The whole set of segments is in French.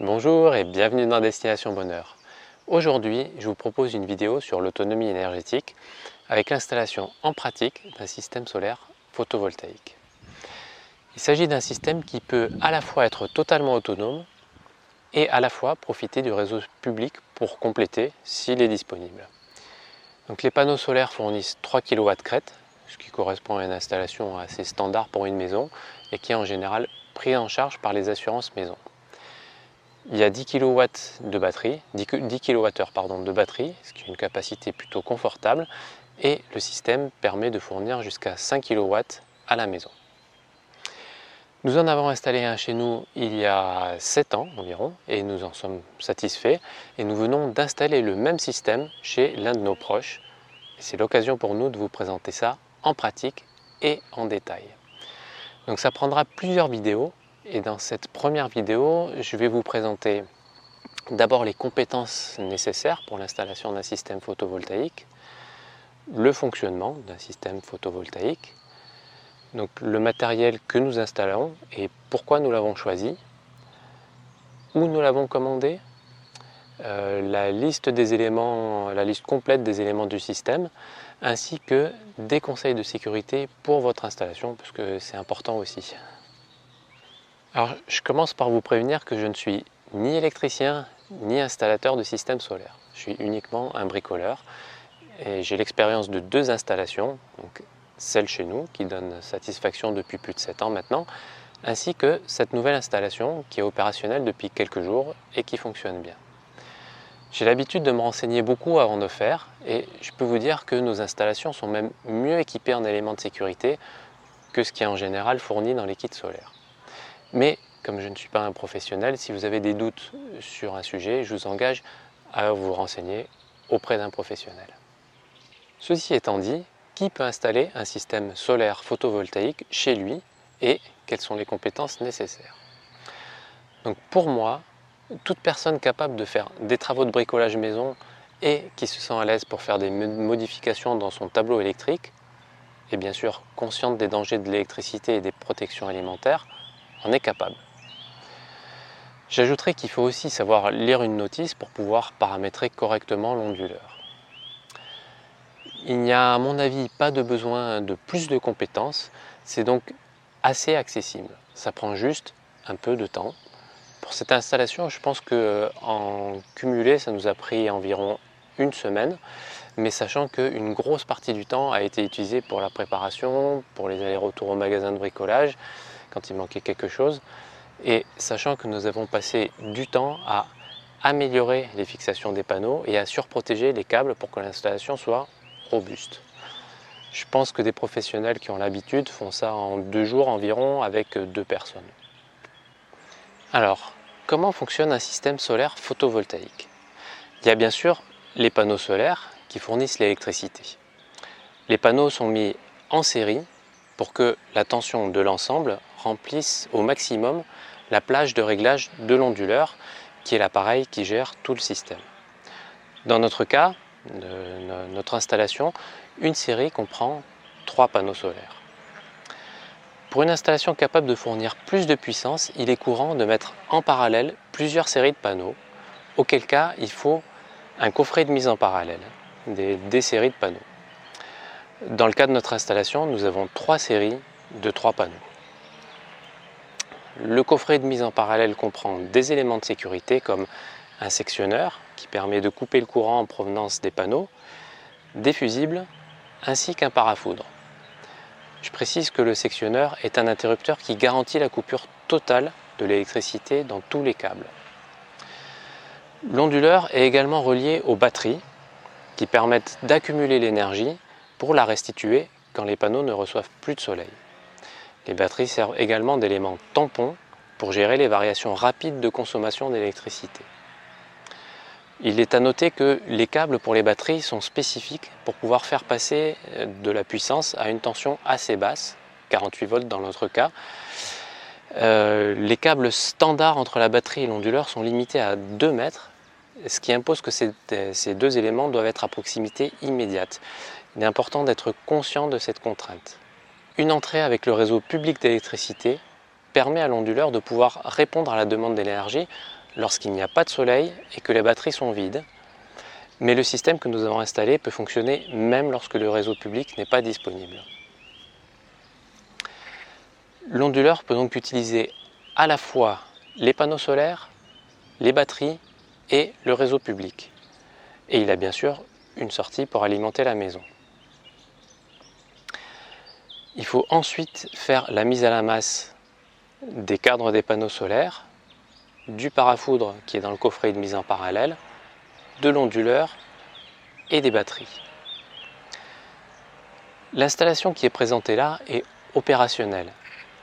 Bonjour et bienvenue dans Destination Bonheur. Aujourd'hui, je vous propose une vidéo sur l'autonomie énergétique avec l'installation en pratique d'un système solaire photovoltaïque. Il s'agit d'un système qui peut à la fois être totalement autonome et à la fois profiter du réseau public pour compléter s'il est disponible. Donc les panneaux solaires fournissent 3 kW crête, ce qui correspond à une installation assez standard pour une maison et qui est en général pris en charge par les assurances maison. Il y a 10 kW de batterie, 10 kWh de batterie, ce qui est une capacité plutôt confortable, et le système permet de fournir jusqu'à 5 kW à la maison. Nous en avons installé un chez nous il y a 7 ans environ, et nous en sommes satisfaits, et nous venons d'installer le même système chez l'un de nos proches. C'est l'occasion pour nous de vous présenter ça en pratique et en détail. Donc ça prendra plusieurs vidéos. Et dans cette première vidéo, je vais vous présenter d'abord les compétences nécessaires pour l'installation d'un système photovoltaïque, le fonctionnement d'un système photovoltaïque, donc le matériel que nous installons et pourquoi nous l'avons choisi, où nous l'avons commandé, la liste complète des éléments du système, ainsi que des conseils de sécurité pour votre installation, parce que c'est important aussi. Alors, je commence par vous prévenir que je ne suis ni électricien ni installateur de système solaire. Je suis uniquement un bricoleur et j'ai l'expérience de 2 installations, donc celle chez nous qui donne satisfaction depuis plus de 7 ans maintenant, ainsi que cette nouvelle installation qui est opérationnelle depuis quelques jours et qui fonctionne bien. J'ai l'habitude de me renseigner beaucoup avant de faire et je peux vous dire que nos installations sont même mieux équipées en éléments de sécurité que ce qui est en général fourni dans les kits solaires. Mais comme je ne suis pas un professionnel, si vous avez des doutes sur un sujet, je vous engage à vous renseigner auprès d'un professionnel. Ceci étant dit, qui peut installer un système solaire photovoltaïque chez lui et quelles sont les compétences nécessaires? Donc pour moi, toute personne capable de faire des travaux de bricolage maison et qui se sent à l'aise pour faire des modifications dans son tableau électrique, et bien sûr consciente des dangers de l'électricité et des protections alimentaires, en est capable. J'ajouterai qu'il faut aussi savoir lire une notice pour pouvoir paramétrer correctement l'onduleur. Il n'y a à mon avis pas de besoin de plus de compétences, c'est donc assez accessible. Ça prend juste un peu de temps. Pour cette installation, je pense qu'en cumulé, ça nous a pris environ une semaine, mais sachant qu'une grosse partie du temps a été utilisée pour la préparation, pour les allers-retours au magasin de bricolage, quand il manquait quelque chose, et sachant que nous avons passé du temps à améliorer les fixations des panneaux et à surprotéger les câbles pour que l'installation soit robuste. Je pense que des professionnels qui ont l'habitude font ça en 2 jours environ avec 2 personnes. Alors, comment fonctionne un système solaire photovoltaïque? Il y a bien sûr les panneaux solaires qui fournissent l'électricité. Les panneaux sont mis en série pour que la tension de l'ensemble remplisse au maximum la plage de réglage de l'onduleur, qui est l'appareil qui gère tout le système. Dans notre cas, de notre installation, une série comprend 3 panneaux solaires. Pour une installation capable de fournir plus de puissance, il est courant de mettre en parallèle plusieurs séries de panneaux, auquel cas il faut un coffret de mise en parallèle, des séries de panneaux. Dans le cas de notre installation, nous avons 3 séries de 3 panneaux. Le coffret de mise en parallèle comprend des éléments de sécurité comme un sectionneur qui permet de couper le courant en provenance des panneaux, des fusibles ainsi qu'un parafoudre. Je précise que le sectionneur est un interrupteur qui garantit la coupure totale de l'électricité dans tous les câbles. L'onduleur est également relié aux batteries qui permettent d'accumuler l'énergie pour la restituer quand les panneaux ne reçoivent plus de soleil. Les batteries servent également d'éléments tampons pour gérer les variations rapides de consommation d'électricité. Il est à noter que les câbles pour les batteries sont spécifiques pour pouvoir faire passer de la puissance à une tension assez basse, 48 volts dans notre cas. Les câbles standards entre la batterie et l'onduleur sont limités à 2 mètres, ce qui impose que ces 2 éléments doivent être à proximité immédiate. Il est important d'être conscient de cette contrainte. Une entrée avec le réseau public d'électricité permet à l'onduleur de pouvoir répondre à la demande d'énergie lorsqu'il n'y a pas de soleil et que les batteries sont vides, mais le système que nous avons installé peut fonctionner même lorsque le réseau public n'est pas disponible. L'onduleur peut donc utiliser à la fois les panneaux solaires, les batteries et le réseau public. Et il a bien sûr une sortie pour alimenter la maison. Il faut ensuite faire la mise à la masse des cadres des panneaux solaires, du parafoudre qui est dans le coffret de mise en parallèle, de l'onduleur et des batteries. L'installation qui est présentée là est opérationnelle,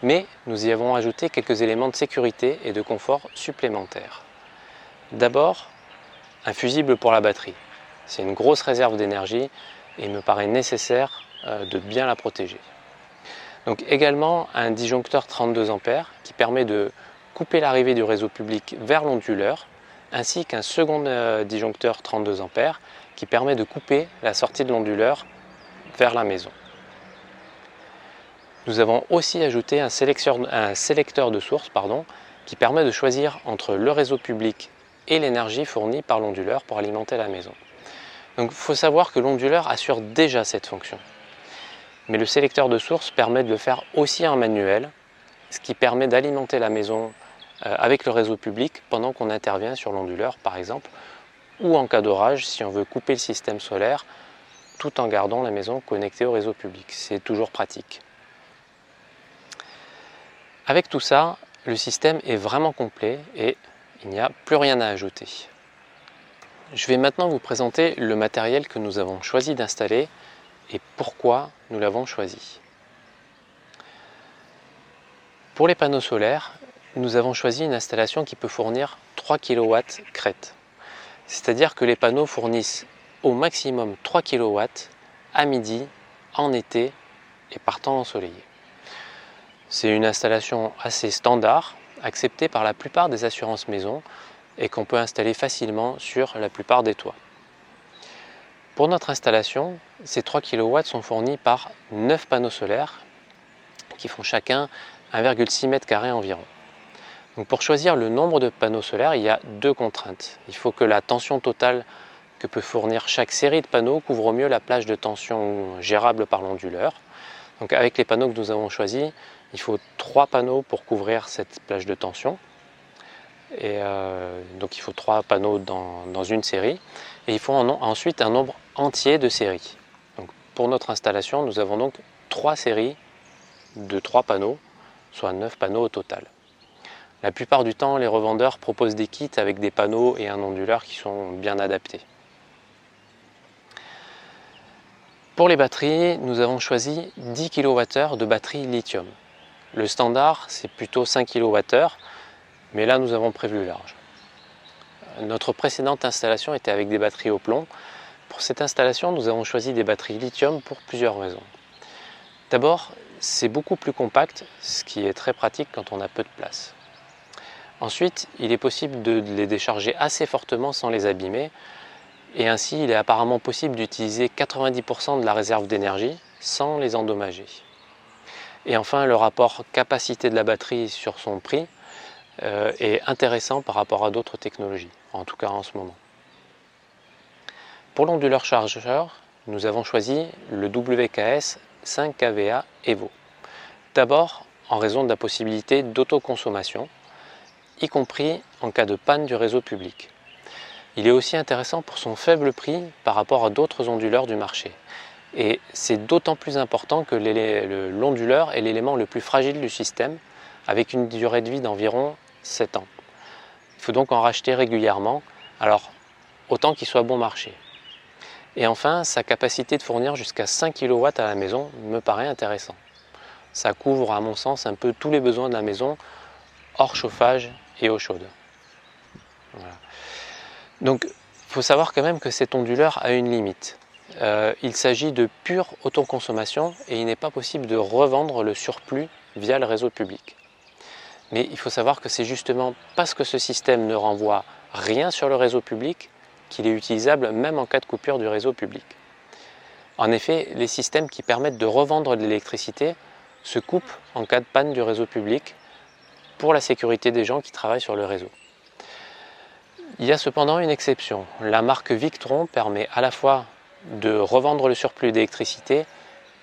mais nous y avons ajouté quelques éléments de sécurité et de confort supplémentaires. D'abord, un fusible pour la batterie. C'est une grosse réserve d'énergie et il me paraît nécessaire de bien la protéger. Donc également un disjoncteur 32 A qui permet de couper l'arrivée du réseau public vers l'onduleur, ainsi qu'un second disjoncteur 32 A qui permet de couper la sortie de l'onduleur vers la maison. Nous avons aussi ajouté un sélecteur de source qui permet de choisir entre le réseau public et l'énergie fournie par l'onduleur pour alimenter la maison. Donc il faut savoir que l'onduleur assure déjà cette fonction. Mais le sélecteur de source permet de le faire aussi en manuel, ce qui permet d'alimenter la maison avec le réseau public pendant qu'on intervient sur l'onduleur par exemple, ou en cas d'orage si on veut couper le système solaire tout en gardant la maison connectée au réseau public. C'est toujours pratique. Avec tout ça, le système est vraiment complet et il n'y a plus rien à ajouter. Je vais maintenant vous présenter le matériel que nous avons choisi d'installer et pourquoi nous l'avons choisi. Pour les panneaux solaires, nous avons choisi une installation qui peut fournir 3 kW crête. C'est-à-dire que les panneaux fournissent au maximum 3 kW à midi, en été et par temps ensoleillé. C'est une installation assez standard, acceptée par la plupart des assurances maison et qu'on peut installer facilement sur la plupart des toits. Pour notre installation, ces 3 kW sont fournis par 9 panneaux solaires qui font chacun 1,6 m² environ. Donc pour choisir le nombre de panneaux solaires, il y a deux contraintes. Il faut que la tension totale que peut fournir chaque série de panneaux couvre au mieux la plage de tension gérable par l'onduleur. Donc avec les panneaux que nous avons choisis, il faut 3 panneaux pour couvrir cette plage de tension. Et donc il faut 3 panneaux dans une série. Et il faut ensuite un nombre entier de séries. Donc pour notre installation, nous avons donc 3 séries de 3 panneaux, soit 9 panneaux au total. La plupart du temps, les revendeurs proposent des kits avec des panneaux et un onduleur qui sont bien adaptés. Pour les batteries, nous avons choisi 10 kWh de batterie lithium. Le standard, c'est plutôt 5 kWh, mais là nous avons prévu large. Notre précédente installation était avec des batteries au plomb. Pour cette installation, nous avons choisi des batteries lithium pour plusieurs raisons. D'abord, c'est beaucoup plus compact, ce qui est très pratique quand on a peu de place. Ensuite, il est possible de les décharger assez fortement sans les abîmer, et ainsi il est apparemment possible d'utiliser 90% de la réserve d'énergie sans les endommager. Et enfin, le rapport capacité de la batterie sur son prix est intéressant par rapport à d'autres technologies, en tout cas en ce moment. Pour l'onduleur chargeur, nous avons choisi le WKS 5 kVA Evo. D'abord, en raison de la possibilité d'autoconsommation, y compris en cas de panne du réseau public. Il est aussi intéressant pour son faible prix par rapport à d'autres onduleurs du marché. Et c'est d'autant plus important que l'onduleur est l'élément le plus fragile du système, avec une durée de vie d'environ 7 ans. Il faut donc en racheter régulièrement, alors autant qu'il soit bon marché. Et enfin, sa capacité de fournir jusqu'à 5 kW à la maison me paraît intéressant. Ça couvre à mon sens un peu tous les besoins de la maison, hors chauffage et eau chaude. Voilà. Donc il faut savoir quand même que cet onduleur a une limite. Il s'agit de pure autoconsommation et il n'est pas possible de revendre le surplus via le réseau public. Mais il faut savoir que c'est justement parce que ce système ne renvoie rien sur le réseau public qu'il est utilisable même en cas de coupure du réseau public. En effet, les systèmes qui permettent de revendre de l'électricité se coupent en cas de panne du réseau public pour la sécurité des gens qui travaillent sur le réseau. Il y a cependant une exception. La marque Victron permet à la fois de revendre le surplus d'électricité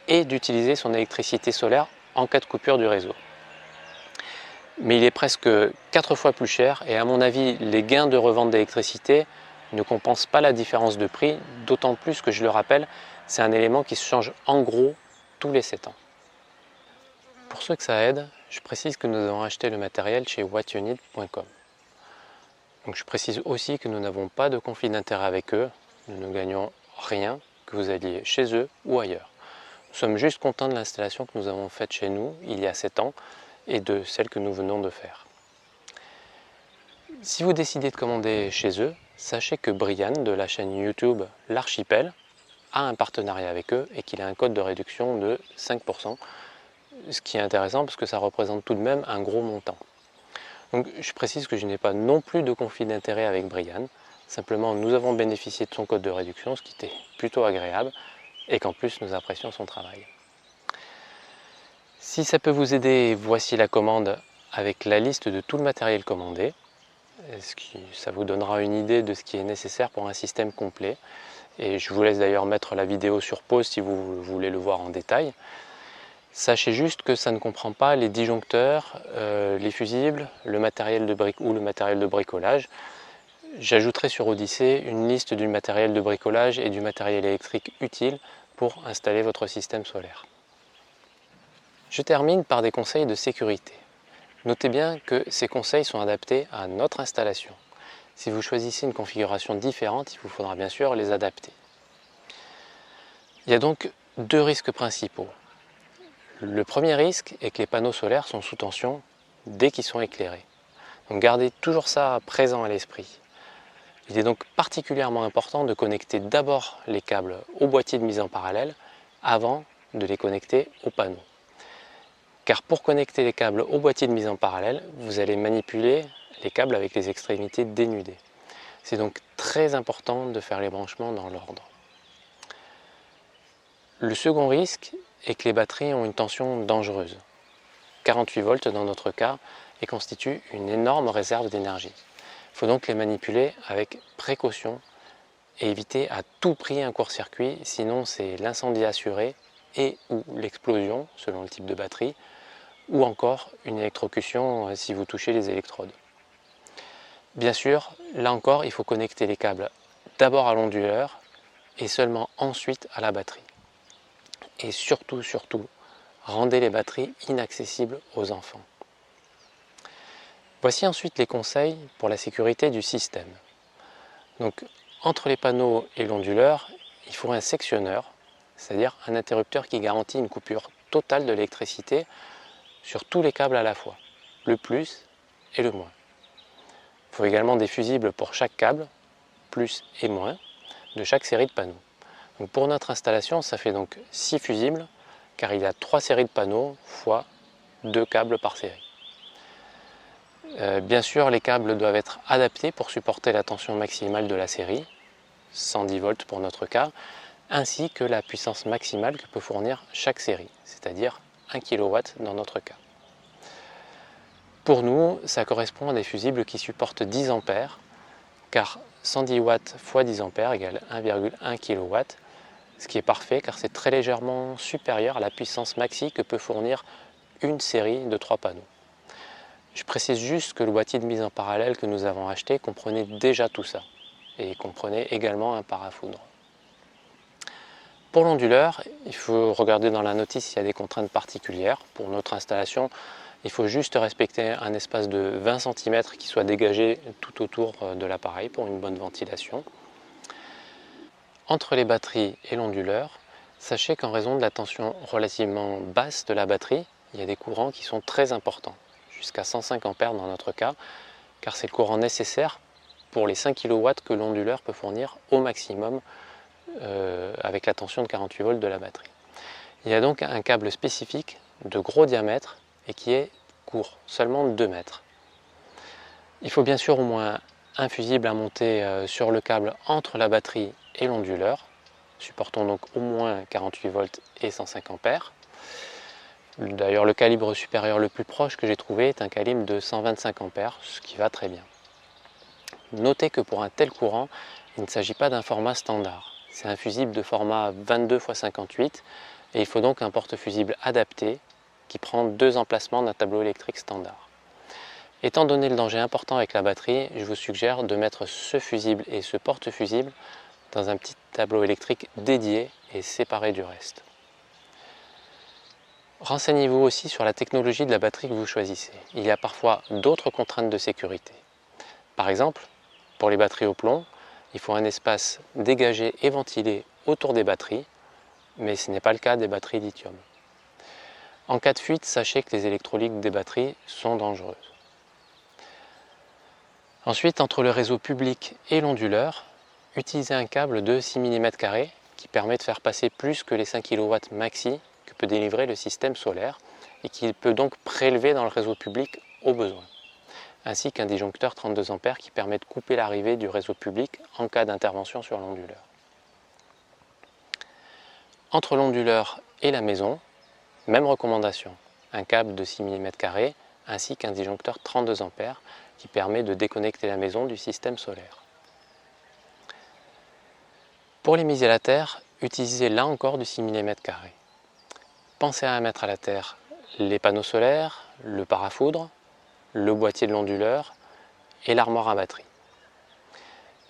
et d'utiliser son électricité solaire en cas de coupure du réseau. Mais il est presque 4 fois plus cher et à mon avis, les gains de revente d'électricité ne compensent pas la différence de prix, d'autant plus que, je le rappelle, c'est un élément qui se change en gros tous les 7 ans. Pour ceux que ça aide, je précise que nous avons acheté le matériel chez whatyouneed.com. Donc je précise aussi que nous n'avons pas de conflit d'intérêt avec eux, nous ne gagnons rien que vous alliez chez eux ou ailleurs. Nous sommes juste contents de l'installation que nous avons faite chez nous il y a 7 ans et de celle que nous venons de faire. Si vous décidez de commander chez eux, sachez que Brian de la chaîne YouTube L'Archipel a un partenariat avec eux et qu'il a un code de réduction de 5%, ce qui est intéressant parce que ça représente tout de même un gros montant. Donc je précise que je n'ai pas non plus de conflit d'intérêt avec Brian, simplement nous avons bénéficié de son code de réduction, ce qui était plutôt agréable, et qu'en plus nous apprécions son travail. Si ça peut vous aider, voici la commande avec la liste de tout le matériel commandé. Ça vous donnera une idée de ce qui est nécessaire pour un système complet. Et je vous laisse d'ailleurs mettre la vidéo sur pause si vous voulez le voir en détail. Sachez juste que ça ne comprend pas les disjoncteurs, les fusibles, le matériel de bricolage. J'ajouterai sur Odyssée une liste du matériel de bricolage et du matériel électrique utile pour installer votre système solaire. Je termine par des conseils de sécurité. Notez bien que ces conseils sont adaptés à notre installation. Si vous choisissez une configuration différente, il vous faudra bien sûr les adapter. Il y a donc deux risques principaux. Le premier risque est que les panneaux solaires sont sous tension dès qu'ils sont éclairés. Donc gardez toujours ça présent à l'esprit. Il est donc particulièrement important de connecter d'abord les câbles au boîtier de mise en parallèle avant de les connecter aux panneaux. Car pour connecter les câbles au boîtier de mise en parallèle, vous allez manipuler les câbles avec les extrémités dénudées. C'est donc très important de faire les branchements dans l'ordre. Le second risque est que les batteries ont une tension dangereuse, 48 volts dans notre cas, et constituent une énorme réserve d'énergie. Il faut donc les manipuler avec précaution et éviter à tout prix un court-circuit, sinon c'est l'incendie assuré et ou l'explosion selon le type de batterie, ou encore une électrocution si vous touchez les électrodes. Bien sûr, là encore, il faut connecter les câbles d'abord à l'onduleur et seulement ensuite à la batterie. Et surtout, rendez les batteries inaccessibles aux enfants. Voici ensuite les conseils pour la sécurité du système. Donc, entre les panneaux et l'onduleur, il faut un sectionneur, c'est-à-dire un interrupteur qui garantit une coupure totale de l'électricité sur tous les câbles à la fois, le plus et le moins. Il faut également des fusibles pour chaque câble, plus et moins, de chaque série de panneaux. Donc pour notre installation, ça fait donc 6 fusibles, car il y a 3 séries de panneaux fois 2 câbles par série. Bien sûr, les câbles doivent être adaptés pour supporter la tension maximale de la série, 110 volts pour notre cas, ainsi que la puissance maximale que peut fournir chaque série, c'est-à-dire 1 kW dans notre cas. Pour nous, ça correspond à des fusibles qui supportent 10 A, car 110 watts x 10 A égale 1,1 kW, ce qui est parfait car c'est très légèrement supérieur à la puissance maxi que peut fournir une série de 3 panneaux. Je précise juste que le boîtier de mise en parallèle que nous avons acheté comprenait déjà tout ça, et comprenait également un parafoudre. Pour l'onduleur, il faut regarder dans la notice s'il y a des contraintes particulières. Pour notre installation, il faut juste respecter un espace de 20 cm qui soit dégagé tout autour de l'appareil pour une bonne ventilation. Entre les batteries et l'onduleur, sachez qu'en raison de la tension relativement basse de la batterie, il y a des courants qui sont très importants, jusqu'à 105 A dans notre cas, car c'est le courant nécessaire pour les 5 kW que l'onduleur peut fournir au maximum avec la tension de 48 volts de la batterie. Il y a donc un câble spécifique de gros diamètre et qui est court, seulement 2 mètres. Il faut bien sûr au moins un fusible à monter sur le câble entre la batterie et l'onduleur, supportant donc au moins 48 volts et 105 A. D'ailleurs, le calibre supérieur le plus proche que j'ai trouvé est un calibre de 125 A, ce qui va très bien. Notez que pour un tel courant, il ne s'agit pas d'un format standard. C'est un fusible de format 22 x 58 et il faut donc un porte-fusible adapté qui prend 2 emplacements d'un tableau électrique standard. Étant donné le danger important avec la batterie, je vous suggère de mettre ce fusible et ce porte-fusible dans un petit tableau électrique dédié et séparé du reste. Renseignez-vous aussi sur la technologie de la batterie que vous choisissez. Il y a parfois d'autres contraintes de sécurité. Par exemple, pour les batteries au plomb, il faut un espace dégagé et ventilé autour des batteries, mais ce n'est pas le cas des batteries lithium. En cas de fuite, sachez que les électrolytes des batteries sont dangereuses. Ensuite, entre le réseau public et l'onduleur, utilisez un câble de 6 mm qui permet de faire passer plus que les 5 kW maxi que peut délivrer le système solaire et qui peut donc prélever dans le réseau public au besoin, ainsi qu'un disjoncteur 32 A qui permet de couper l'arrivée du réseau public en cas d'intervention sur l'onduleur. Entre l'onduleur et la maison, même recommandation, un câble de 6 mm ainsi qu'un disjoncteur 32 A qui permet de déconnecter la maison du système solaire. Pour les mises à la terre, utilisez là encore du 6 mm. Pensez à mettre à la terre les panneaux solaires, le parafoudre, le boîtier de l'onduleur et l'armoire à batterie.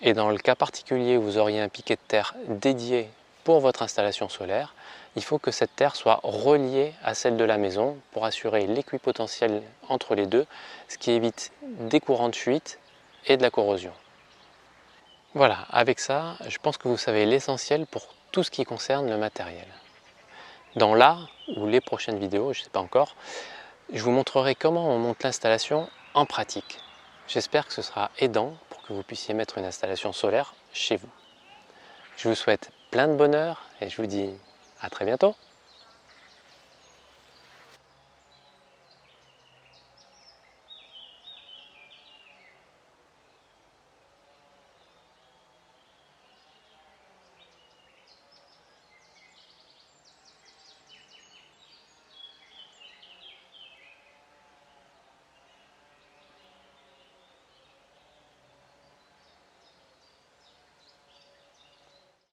Et dans le cas particulier où vous auriez un piquet de terre dédié pour votre installation solaire, il faut que cette terre soit reliée à celle de la maison pour assurer l'équipotentiel entre les deux, ce qui évite des courants de fuite et de la corrosion. Voilà, avec ça, je pense que vous savez l'essentiel pour tout ce qui concerne le matériel. Dans la ou les prochaines vidéos, je ne sais pas encore, je vous montrerai comment on monte l'installation en pratique. J'espère que ce sera aidant pour que vous puissiez mettre une installation solaire chez vous. Je vous souhaite plein de bonheur et je vous dis à très bientôt.